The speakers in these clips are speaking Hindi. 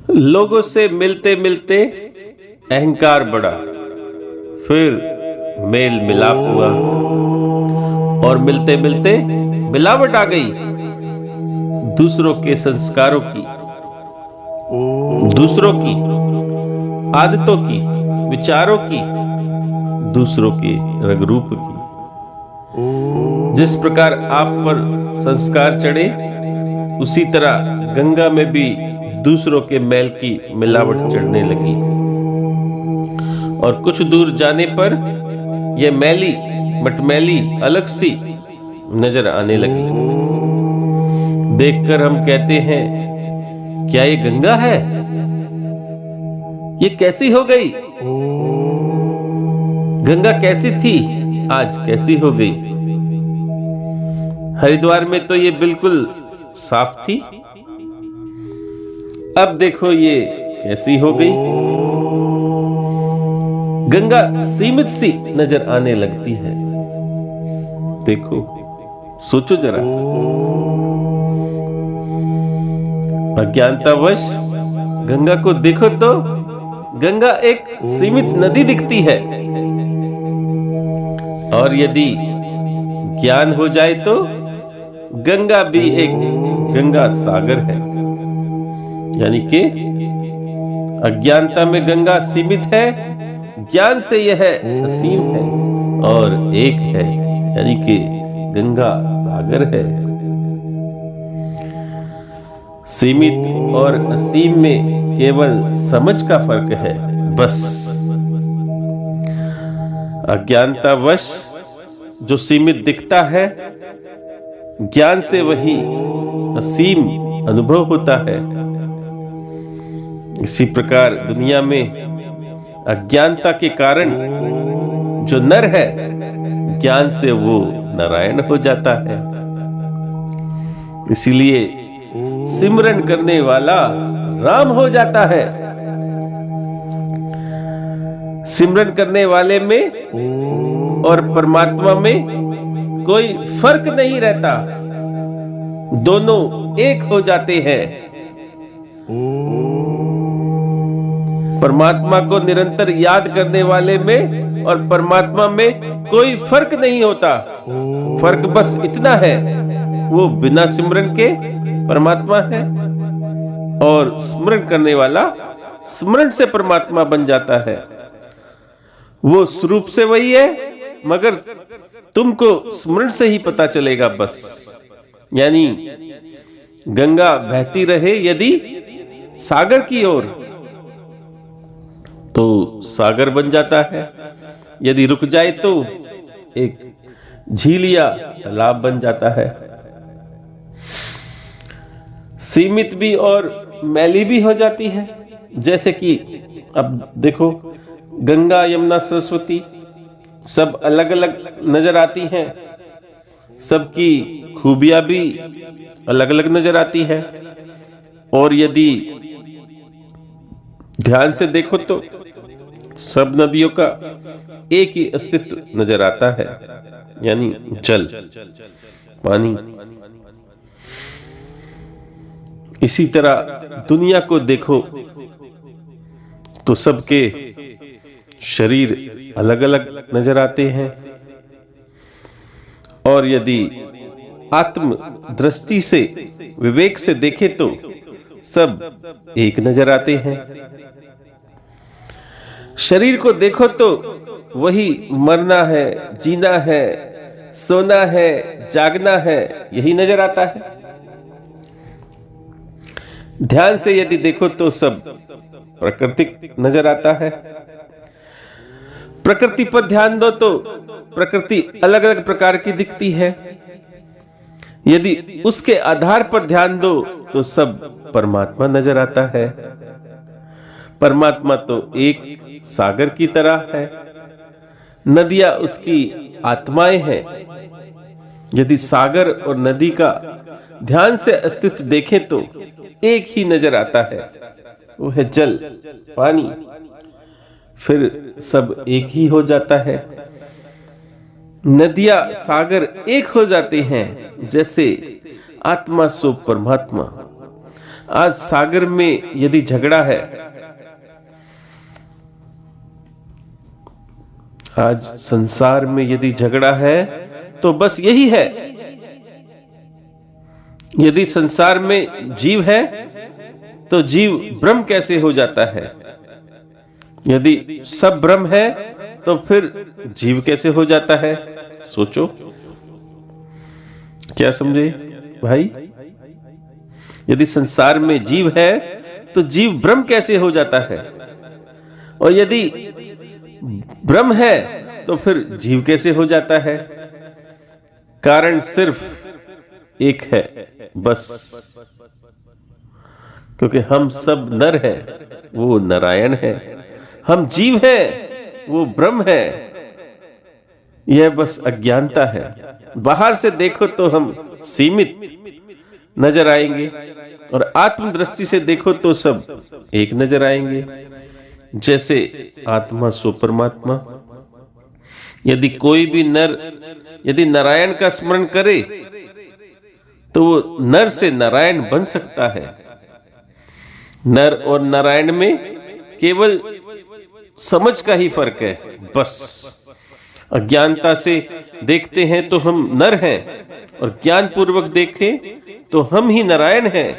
लोगों से मिलते मिलते अहंकार बढ़ा, फिर मेल मिलाप हुआ और मिलते मिलते मिलावट आ गई। दूसरों के संस्कारों की, दूसरों की आदतों की, विचारों की, दूसरों के रंग रूप की। जिस प्रकार आप पर संस्कार चढ़े, उसी तरह गंगा में भी दूसरों के मैल की मिलावट चढ़ने लगी और कुछ दूर जाने पर यह मैली मटमैली अलग सी नजर आने लगी। देखकर हम कहते हैं, क्या ये गंगा है? ये कैसी हो गई? गंगा कैसी थी, आज कैसी हो गई? हरिद्वार में तो ये बिल्कुल साफ थी, अब देखो ये कैसी हो गई। गंगा सीमित सी नजर आने लगती है। देखो, सोचो जरा। अज्ञानतावश गंगा को देखो तो गंगा एक सीमित नदी दिखती है, और यदि ज्ञान हो जाए तो गंगा भी एक गंगा सागर है। यानी कि अज्ञानता में गंगा सीमित है, ज्ञान से यह असीम है और एक है, यानी कि गंगा सागर है। सीमित और असीम में केवल समझ का फर्क है, बस। अज्ञानतावश जो सीमित दिखता है, ज्ञान से वही असीम अनुभव होता है। इसी प्रकार दुनिया में अज्ञानता के कारण जो नर है, ज्ञान से वो नारायण हो जाता है। इसीलिए सिमरन करने वाला राम हो जाता है। सिमरन करने वाले में और परमात्मा में कोई फर्क नहीं रहता, दोनों एक हो जाते हैं। परमात्मा को निरंतर याद करने वाले में और परमात्मा में कोई फर्क नहीं होता। फर्क बस इतना है, वो बिना सिमरन के परमात्मा है और स्मरण करने वाला स्मरण से परमात्मा बन जाता है। वो स्वरूप से वही है, मगर तुमको स्मरण से ही पता चलेगा, बस। यानी गंगा बहती रहे यदि सागर की ओर, तो सागर बन जाता है। यदि रुक जाए तो एक झील या तालाब बन जाता है। सीमित भी और मैली भी हो जाती है। जैसे कि अब देखो, गंगा यमुना सरस्वती सब अलग अलग नजर आती हैं, सबकी खूबियां भी अलग अलग नजर आती है। और यदि ध्यान से देखो तो सब नदियों का एक ही अस्तित्व नजर आता है, यानी जल, पानी। इसी तरह दुनिया को देखो तो सबके शरीर अलग अलग नजर आते हैं, और यदि आत्म दृष्टि से, विवेक से देखे तो सब एक नजर आते हैं। शरीर को देखो तो वही मरना है, जीना है, सोना है, जागना है, यही नजर आता है। ध्यान से यदि देखो तो सब प्राकृतिक नजर आता है। प्रकृति पर ध्यान दो तो प्रकृति अलग अलग प्रकार की दिखती है। यदि उसके आधार पर ध्यान दो तो सब परमात्मा नजर आता है। परमात्मा तो एक सागर की तरह है, नदियां उसकी आत्माएं हैं। यदि सागर और नदी का ध्यान से अस्तित्व देखें तो एक ही नजर आता है, वो है जल, पानी। फिर सब एक ही हो जाता है। नदियां सागर एक हो जाते हैं, जैसे आत्मा सो परमात्मा। आज सागर में यदि झगड़ा है, आज संसार में यदि झगड़ा है तो बस यही है। यदि संसार में जीव है तो जीव ब्रह्म कैसे हो जाता है? यदि सब ब्रह्म है तो फिर जीव कैसे हो जाता है? सोचो, क्या समझे भाई? यदि संसार में जीव है तो जीव ब्रह्म कैसे हो जाता है? और यदि ब्रह्म है तो फिर जीव कैसे हो जाता है? कारण सिर्फ एक है, बस। क्योंकि हम सब नर हैं, वो नारायण है। हम जीव हैं, वो ब्रह्म है। यह बस अज्ञानता है। बाहर से देखो तो हम सीमित नजर आएंगे और आत्मदृष्टि से देखो तो सब एक नजर आएंगे। जैसे आत्मा सो परमात्मा। यदि कोई भी नर यदि नारायण का स्मरण करे तो वो नर से नारायण बन सकता है। नर और नारायण में केवल समझ का ही फर्क है, बस। अज्ञानता से देखते हैं तो हम नर हैं और ज्ञान पूर्वक देखें तो हम ही नारायण हैं।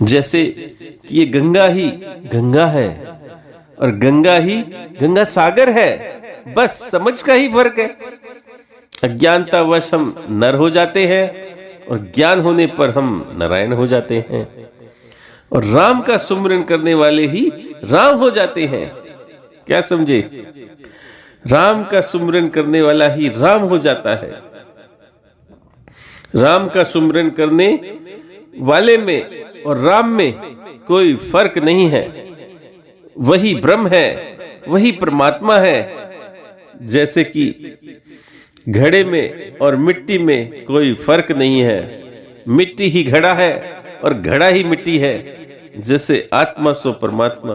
जैसे कि ये गंगा ही गंगा है और गंगा ही गंगा सागर है, बस समझ का ही फर्क है। अज्ञानतावश हम नर हो जाते हैं और ज्ञान होने पर हम नारायण हो जाते हैं। और राम का सुमिरन करने वाले ही राम हो जाते हैं। क्या समझे? राम का सुमिरन करने वाला ही राम हो जाता है। राम का सुमिरन करने वाले में और राम में कोई फर्क नहीं है। वही ब्रह्म है, वही परमात्मा है। जैसे कि घड़े में और मिट्टी में कोई फर्क नहीं है। मिट्टी ही घड़ा है और घड़ा ही मिट्टी है। जैसे आत्मा सो परमात्मा।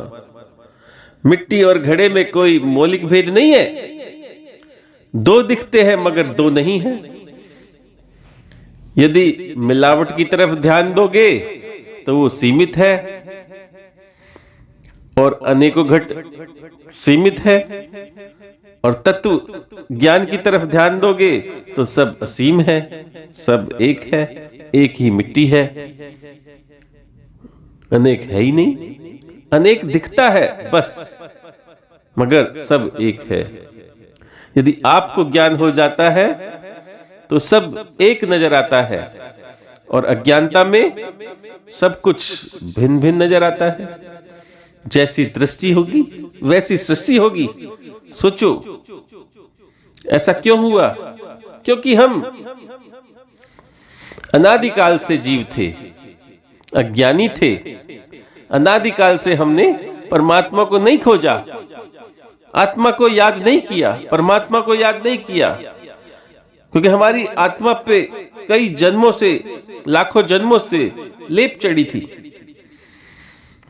मिट्टी और घड़े में कोई मौलिक भेद नहीं है। दो दिखते हैं मगर दो नहीं है। यदि मिलावट की तरफ ध्यान दोगे तो वो सीमित है और अनेकों घट सीमित है। और तत्व ज्ञान की तरफ ध्यान दोगे तो सब असीम है, सब एक है, एक ही मिट्टी है। अनेक है ही नहीं। अनेक दिखता है बस, मगर सब एक है। यदि आपको ज्ञान हो जाता है तो सब एक नजर आता है और अज्ञानता में सब कुछ भिन्न भिन्न नजर आता है। जैसी दृष्टि होगी वैसी सृष्टि होगी। सोचो, ऐसा क्यों हुआ? क्योंकि हम अनादिकाल से जीव थे, अज्ञानी थे। अनादिकाल से हमने परमात्मा को नहीं खोजा, आत्मा को याद नहीं किया, परमात्मा को याद नहीं किया। क्योंकि हमारी आत्मा पे कई जन्मों से, लाखों जन्मों से लेप चढ़ी थी,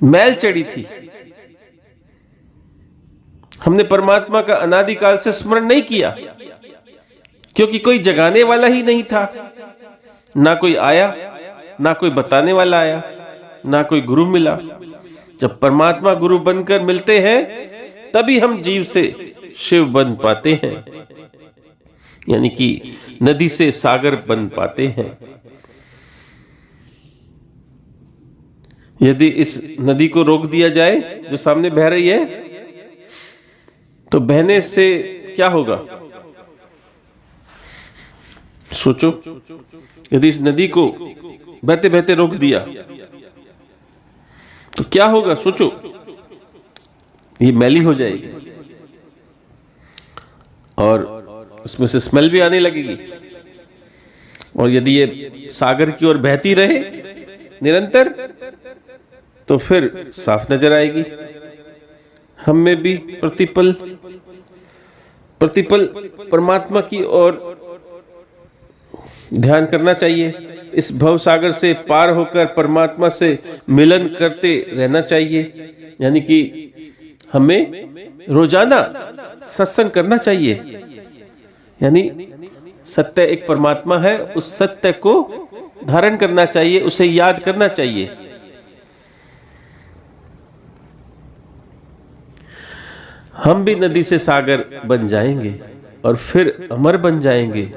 मैल चढ़ी थी। हमने परमात्मा का अनादिकाल से स्मरण नहीं किया क्योंकि कोई जगाने वाला ही नहीं था। ना कोई आया, ना कोई बताने वाला आया, ना कोई गुरु मिला। जब परमात्मा गुरु बनकर मिलते हैं तभी हम जीव से शिव बन पाते हैं, यानी कि नदी से सागर बन पाते हैं। यदि इस नदी को रोक दिया जाए जो सामने बह रही है तो बहने से क्या होगा? सोचो, यदि इस नदी को बहते बहते रोक दिया तो क्या होगा? सोचो, ये मैली हो जाएगी और उसमें से स्मेल भी आने लगेगी। और यदि ये सागर की ओर बहती रहे निरंतर तो फिर साफ नजर आएगी। हम में भी प्रतिपल परमात्मा की ओर ध्यान करना चाहिए। इस भव सागर से पार होकर परमात्मा से मिलन करते रहना चाहिए। यानी कि हमें रोजाना सत्संग करना चाहिए। यानी सत्य एक परमात्मा है, उस सत्य को धारण करना चाहिए, उसे याद करना चाहिए। हम भी नदी से सागर बन जाएंगे और फिर अमर बन जाएंगे।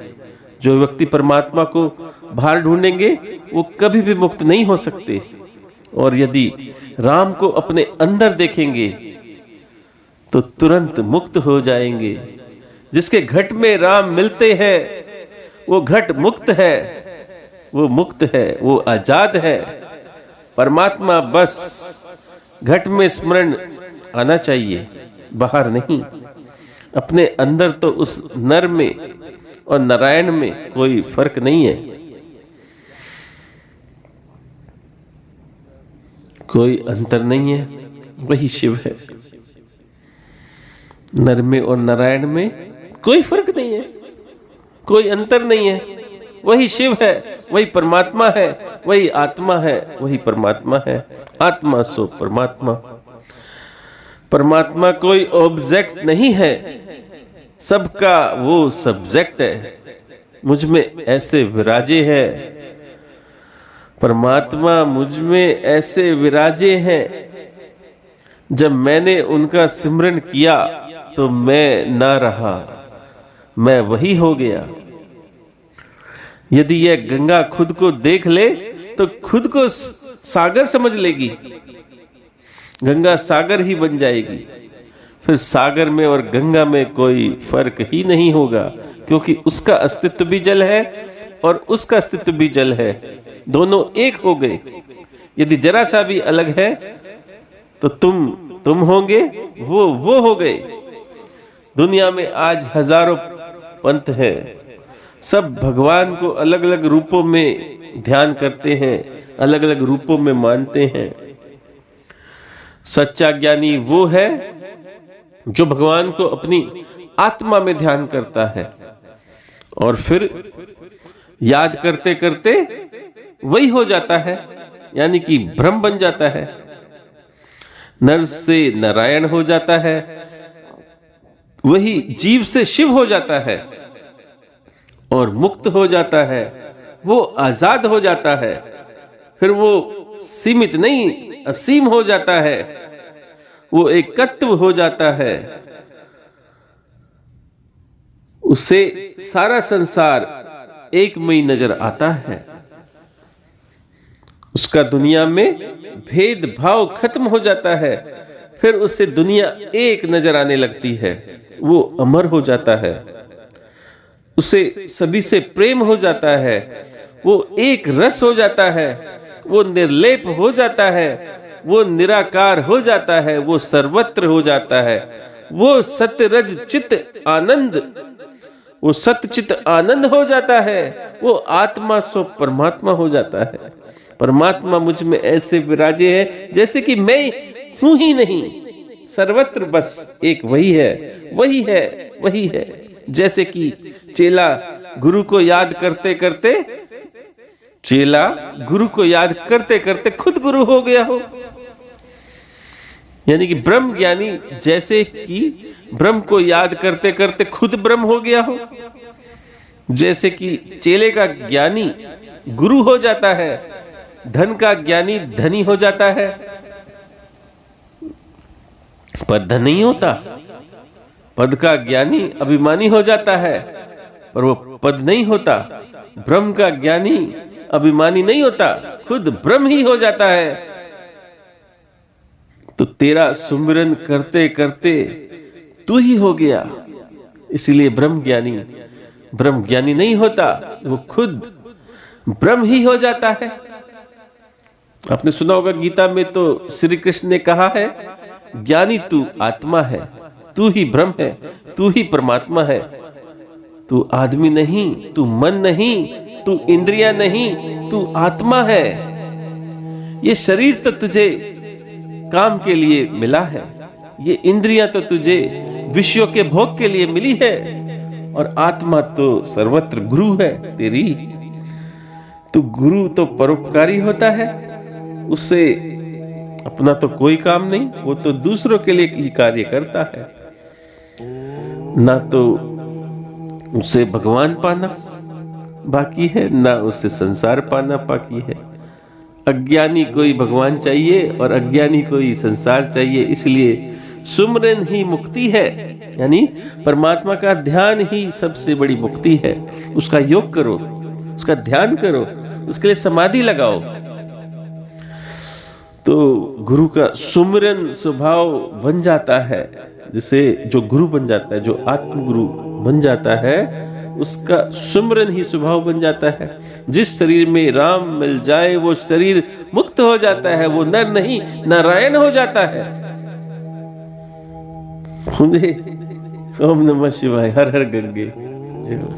जो व्यक्ति परमात्मा को बाहर ढूंढेंगे वो कभी भी मुक्त नहीं हो सकते। और यदि राम को अपने अंदर देखेंगे तो तुरंत मुक्त हो जाएंगे। जिसके घट में राम मिलते हैं वो घट मुक्त है, वो मुक्त है, वो आजाद है। परमात्मा बस घट में स्मरण आना चाहिए, बाहर नहीं। अपने अंदर तो उस नर में और नारायण में कोई फर्क नहीं है, कोई अंतर नहीं है, वही शिव है। नर में और नारायण में कोई फर्क नहीं है, कोई अंतर नहीं है, वही शिव है, वही परमात्मा है, वही आत्मा है, वही परमात्मा है। आत्मा सो परमात्मा। परमात्मा कोई ऑब्जेक्ट नहीं है, सबका वो सब्जेक्ट है। मुझ में ऐसे विराजे हैं, परमात्मा मुझ में ऐसे विराजे हैं। जब मैंने उनका सिमरन किया तो मैं ना रहा, मैं वही हो गया। यदि यह गंगा खुद को देख ले तो खुद को सागर समझ लेगी, गंगा सागर ही बन जाएगी। फिर सागर में और गंगा में कोई फर्क ही नहीं होगा, क्योंकि उसका अस्तित्व भी जल है और उसका अस्तित्व भी जल है, दोनों एक हो गए। यदि जरा सा भी अलग है तो तुम होंगे, वो हो गए। दुनिया में आज हजारों पंथ हैं, सब भगवान को अलग अलग रूपों में ध्यान करते हैं, अलग अलग रूपों में मानते हैं। सच्चा ज्ञानी वो है जो भगवान को अपनी आत्मा में ध्यान करता है और फिर याद करते करते वही हो जाता है, यानी कि ब्रह्म बन जाता है। नर से नारायण हो जाता है, वही जीव से शिव हो जाता है और मुक्त हो जाता है, वो आजाद हो जाता है। फिर वो सीमित नहीं, असीम हो जाता है, वो एकत्व हो जाता है। उसे सारा संसार एकमय नजर आता है। उसका दुनिया में भेदभाव खत्म हो जाता है, फिर उससे दुनिया एक नजर आने लगती है, वो अमर हो जाता है। उसे सभी से प्रेम हो जाता है, वो एक रस हो जाता है, वो निर्लेप हो जाता है, वो निराकार हो जाता है, वो सर्वत्र हो जाता है। वो सत्य रज चित आनंद, वो सत्य चित आनंद हो जाता है। वो आत्मा सो परमात्मा हो जाता है। परमात्मा मुझ में ऐसे विराजे हैं जैसे कि मैं हूं ही नहीं, सर्वत्र बस एक वही है, वही है, वही है। जैसे कि चेला गुरु को याद करते करते, चेला गुरु को याद करते करते खुद गुरु हो गया हो। यानी कि ब्रह्म ज्ञानी जैसे कि ब्रह्म को याद करते करते खुद ब्रह्म हो गया हो, जैसे कि चेले का ज्ञानी गुरु हो जाता है, धन का ज्ञानी धनी हो जाता है। पर धन नहीं होता, पद का ज्ञानी अभिमानी हो जाता है, पर वो पद नहीं होता। ब्रह्म का ज्ञानी अभिमानी नहीं होता, खुद ब्रह्म ही हो जाता है। तो तेरा सुमिरन करते करते तू ही हो गया। इसलिए ब्रह्म ज्ञानी नहीं होता, वो खुद ब्रह्म ही हो जाता है। आपने सुना होगा गीता में तो श्री कृष्ण ने कहा है, ज्ञानी तू आत्मा है, तू ही ब्रह्म है, तू ही परमात्मा है। तू आदमी नहीं, तू मन नहीं, तू इंद्रियां नहीं, तू आत्मा है। ये शरीर तो तुझे काम के लिए मिला है, ये इंद्रियां तो तुझे विषयों के भोग के लिए मिली है, और आत्मा तो सर्वत्र गुरु है तेरी। तू गुरु तो परोपकारी होता है, उससे अपना तो कोई काम नहीं, वो तो दूसरों के लिए ही कार्य करता है। ना तो उसे भगवान पाना, बाकी है, ना उससे संसार पाना बाकी है। अज्ञानी कोई भगवान चाहिए और अज्ञानी कोई संसार चाहिए, इसलिए सुमरन ही मुक्ति है। यानी परमात्मा का ध्यान ही सबसे बड़ी मुक्ति है। उसका योग करो, उसका ध्यान करो, उसके लिए समाधि लगाओ, तो गुरु का सुमरन स्वभाव बन जाता है। जिसे जो गुरु बन जाता है, जो आत्म गुरु बन जाता है, उसका सुमरन ही स्वभाव बन जाता है। जिस शरीर में राम मिल जाए वो शरीर मुक्त हो जाता है, वो नर नहीं नारायण हो जाता है। ओम नमः शिवाय, हर हर गंगे। जय हो।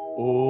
Oh.